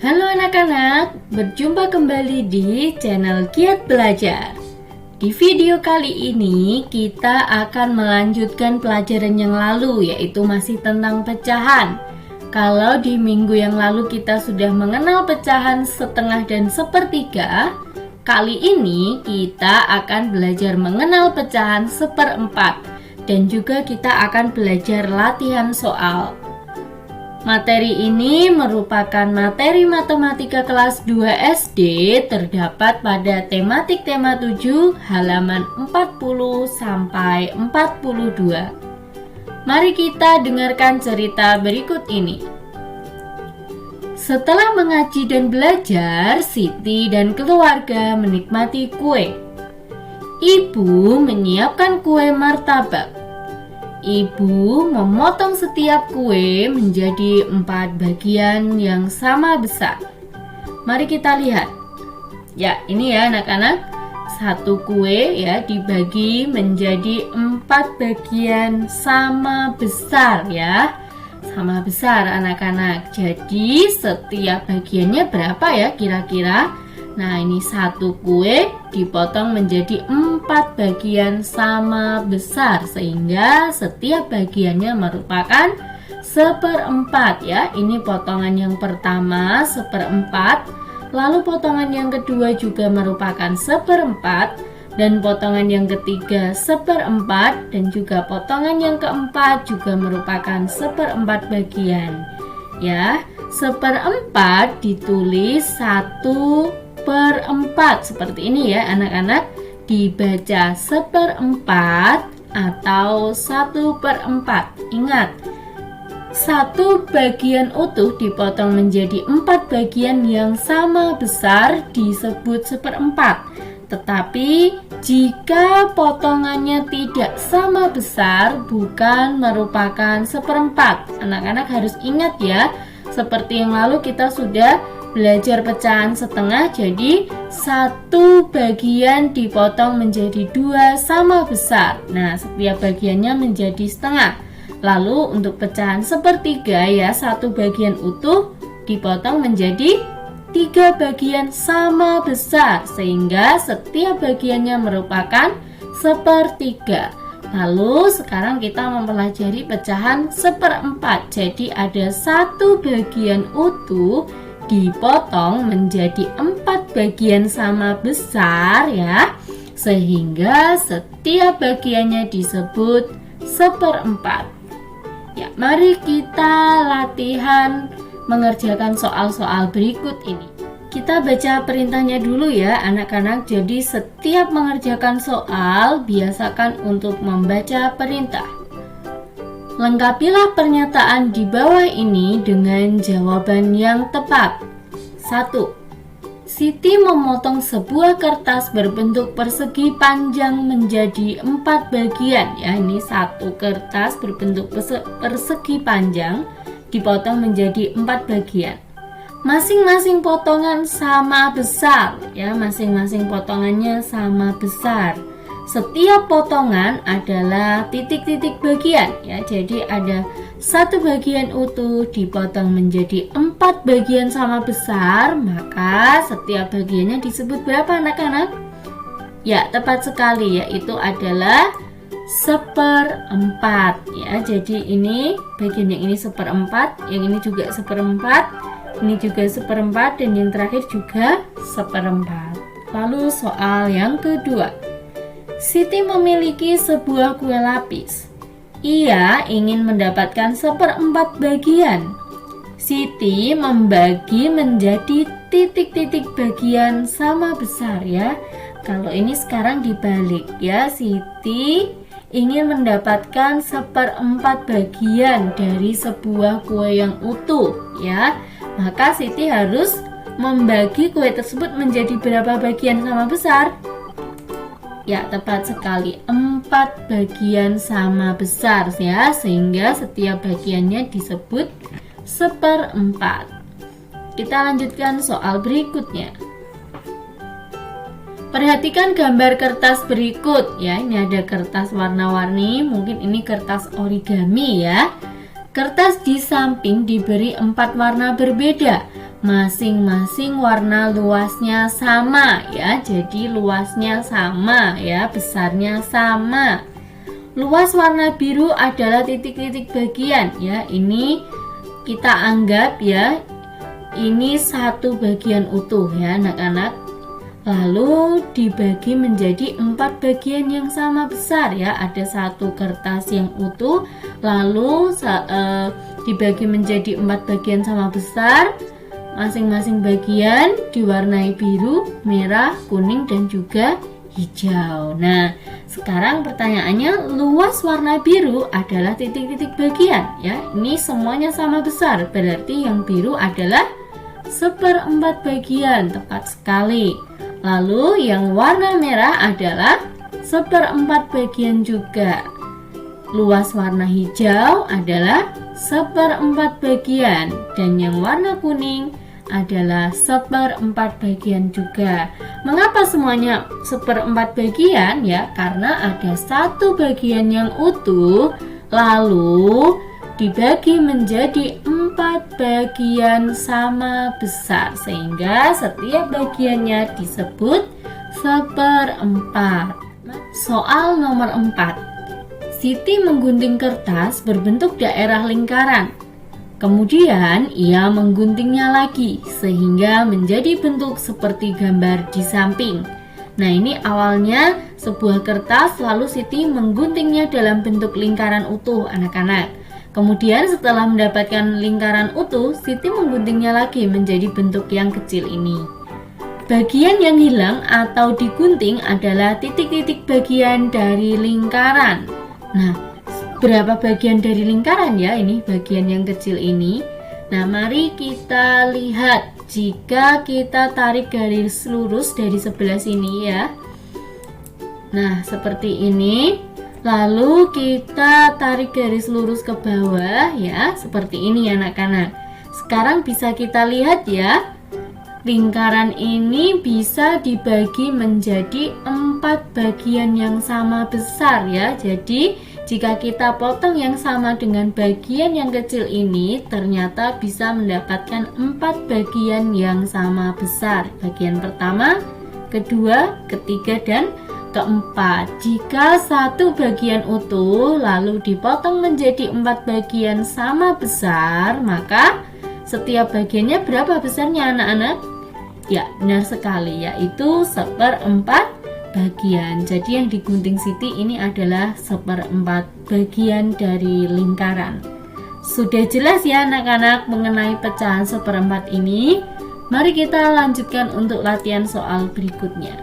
Halo anak-anak, berjumpa kembali di channel Giat Belajar. Di video kali ini kita akan melanjutkan pelajaran yang lalu, yaitu masih tentang pecahan. Kalau di minggu yang lalu kita sudah mengenal pecahan setengah dan sepertiga, kali ini kita akan belajar mengenal pecahan seperempat dan juga kita akan belajar latihan soal. Materi ini merupakan materi matematika kelas 2 SD terdapat pada tematik tema 7 halaman 40 sampai 42. Mari kita dengarkan cerita berikut ini. Setelah mengaji dan belajar, Siti dan keluarga menikmati kue. Ibu menyiapkan kue martabak. Ibu memotong setiap kue menjadi 4 bagian yang sama besar. Mari kita lihat. Ya, ini ya anak-anak. Satu kue ya dibagi menjadi 4 bagian sama besar ya. Sama besar anak-anak. Jadi setiap bagiannya berapa ya kira-kira? Nah, ini satu kue dipotong menjadi 4 bagian sama besar sehingga setiap bagiannya merupakan seperempat ya. Ini potongan yang pertama seperempat, lalu potongan yang kedua juga merupakan seperempat, dan potongan yang ketiga seperempat, dan juga potongan yang keempat juga merupakan seperempat bagian. Ya, seperempat ditulis 1/4 seperti ini ya anak-anak, dibaca seperempat atau 1/4. Ingat, satu bagian utuh dipotong menjadi 4 bagian yang sama besar disebut seperempat. Tetapi jika potongannya tidak sama besar bukan merupakan seperempat. Anak-anak harus ingat ya, seperti yang lalu kita sudah belajar pecahan setengah, jadi satu bagian dipotong menjadi 2 sama besar. Nah, setiap bagiannya menjadi setengah. Lalu untuk pecahan sepertiga ya, satu bagian utuh dipotong menjadi 3 bagian sama besar sehingga setiap bagiannya merupakan sepertiga. Lalu sekarang kita mempelajari pecahan seperempat. Jadi ada satu bagian utuh dipotong menjadi 4 bagian sama besar ya, sehingga setiap bagiannya disebut seperempat. Ya, mari kita latihan mengerjakan soal-soal berikut ini. Kita baca perintahnya dulu ya anak-anak. Jadi setiap mengerjakan soal biasakan untuk membaca perintah. Lengkapilah pernyataan di bawah ini dengan jawaban yang tepat. 1. Siti memotong sebuah kertas berbentuk persegi panjang menjadi 4 bagian. Ya, ini satu kertas berbentuk persegi panjang dipotong menjadi 4 bagian. Masing-masing potongan sama besar. Ya, masing-masing potongannya sama besar. Setiap potongan adalah titik-titik bagian ya. Jadi ada satu bagian utuh dipotong menjadi 4 bagian sama besar, maka setiap bagiannya disebut berapa anak-anak? Ya, tepat sekali, yaitu adalah seperempat ya. Jadi ini bagian yang ini seperempat, yang ini juga seperempat, ini juga seperempat, dan yang terakhir juga seperempat. Lalu soal yang kedua. Siti memiliki sebuah kue lapis. Ia ingin mendapatkan seperempat bagian. Siti membagi menjadi titik-titik bagian sama besar ya. Kalau ini sekarang dibalik ya. Siti ingin mendapatkan seperempat bagian dari sebuah kue yang utuh ya. Maka Siti harus membagi kue tersebut menjadi berapa bagian sama besar? Ya, tepat sekali, 4 bagian sama besar ya, sehingga setiap bagiannya disebut seperempat. Kita lanjutkan soal berikutnya. Perhatikan gambar kertas berikut ya. Ini ada kertas warna-warni, mungkin ini kertas origami ya. Kertas di samping diberi 4 warna berbeda. Masing-masing warna luasnya sama ya. Jadi luasnya sama ya, besarnya sama. Luas warna biru adalah titik-titik bagian ya. Ini kita anggap ya, ini satu bagian utuh ya anak-anak. Lalu dibagi menjadi 4 bagian yang sama besar ya. Ada satu kertas yang utuh, lalu dibagi menjadi 4 bagian sama besar. Masing-masing bagian diwarnai biru, merah, kuning, dan juga hijau. Nah, sekarang pertanyaannya, luas warna biru adalah titik-titik bagian ya. Ini semuanya sama besar, berarti yang biru adalah 1/4 bagian, tepat sekali. Lalu yang warna merah adalah 1/4 bagian juga. Luas warna hijau adalah 1/4 bagian, dan yang warna kuning adalah 1/4 bagian juga. Mengapa semuanya 1/4 bagian ya? Karena ada satu bagian yang utuh, lalu dibagi menjadi 4 bagian sama besar, sehingga setiap bagiannya disebut 1/4. Soal nomor 4. Siti menggunting kertas berbentuk daerah lingkaran. Kemudian ia mengguntingnya lagi sehingga menjadi bentuk seperti gambar di samping. Nah, ini awalnya sebuah kertas, lalu Siti mengguntingnya dalam bentuk lingkaran utuh anak-anak. Kemudian setelah mendapatkan lingkaran utuh, Siti mengguntingnya lagi menjadi bentuk yang kecil ini. Bagian yang hilang atau digunting adalah titik-titik bagian dari lingkaran. Nah, berapa bagian dari lingkaran ya ini bagian yang kecil ini? Nah, mari kita lihat. Jika kita tarik garis lurus dari sebelah sini ya. Nah, seperti ini. Lalu kita tarik garis lurus ke bawah ya, seperti ini anak-anak. Sekarang bisa kita lihat ya. Lingkaran ini bisa dibagi menjadi 4 bagian yang sama besar ya. Jadi jika kita potong yang sama dengan bagian yang kecil ini, ternyata bisa mendapatkan 4 bagian yang sama besar. Bagian pertama, kedua, ketiga, dan keempat. Jika satu bagian utuh lalu dipotong menjadi 4 bagian sama besar, maka setiap bagiannya berapa besarnya anak-anak? Ya, benar sekali, yaitu 1/4 bagian. Jadi yang digunting Siti ini adalah 1/4 bagian dari lingkaran. Sudah jelas ya anak-anak mengenai pecahan 1/4 ini? Mari kita lanjutkan untuk latihan soal berikutnya.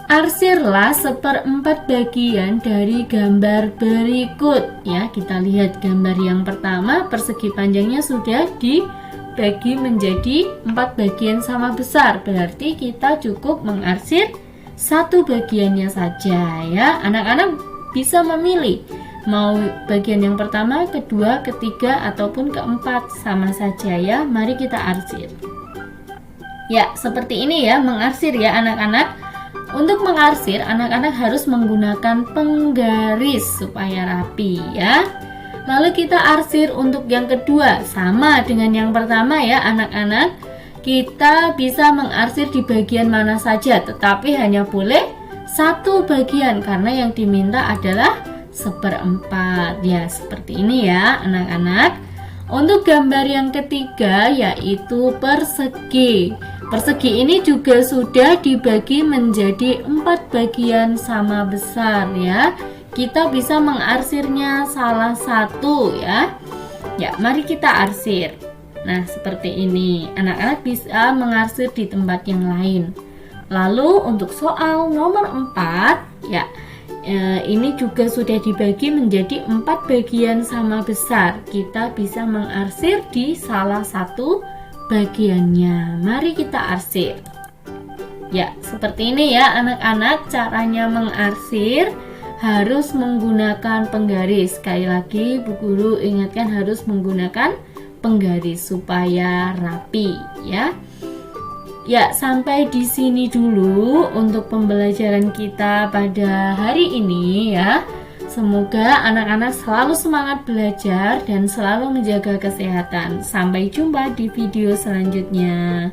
Arsirlah 1/4 bagian dari gambar berikut. Ya, kita lihat gambar yang pertama, persegi panjangnya sudah dibagi menjadi 4 bagian sama besar. Berarti kita cukup mengarsir satu bagiannya saja ya. Anak-anak bisa memilih mau bagian yang pertama, kedua, ketiga, ataupun keempat, sama saja ya. Mari kita arsir. Ya, seperti ini ya mengarsir ya anak-anak. Untuk mengarsir, anak-anak harus menggunakan penggaris supaya rapi ya. Lalu kita arsir untuk yang kedua, sama dengan yang pertama ya anak-anak. Kita bisa mengarsir di bagian mana saja, tetapi hanya boleh satu bagian karena yang diminta adalah 1/4 ya, seperti ini ya anak-anak. Untuk gambar yang ketiga yaitu persegi. Persegi ini juga sudah dibagi menjadi 4 bagian sama besar ya. Kita bisa mengarsirnya salah satu ya. Ya, mari kita arsir. Nah, seperti ini. Anak-anak bisa mengarsir di tempat yang lain. Lalu untuk soal nomor 4 ya, ini juga sudah dibagi menjadi 4 bagian sama besar. Kita bisa mengarsir di salah satu bagiannya. Mari kita arsir. Ya, seperti ini ya anak-anak caranya mengarsir. Harus menggunakan penggaris. Sekali lagi Bu Guru ingatkan harus menggunakan penggaris supaya rapi ya. Ya, sampai di sini dulu untuk pembelajaran kita pada hari ini ya. Semoga anak-anak selalu semangat belajar dan selalu menjaga kesehatan. Sampai jumpa di video selanjutnya.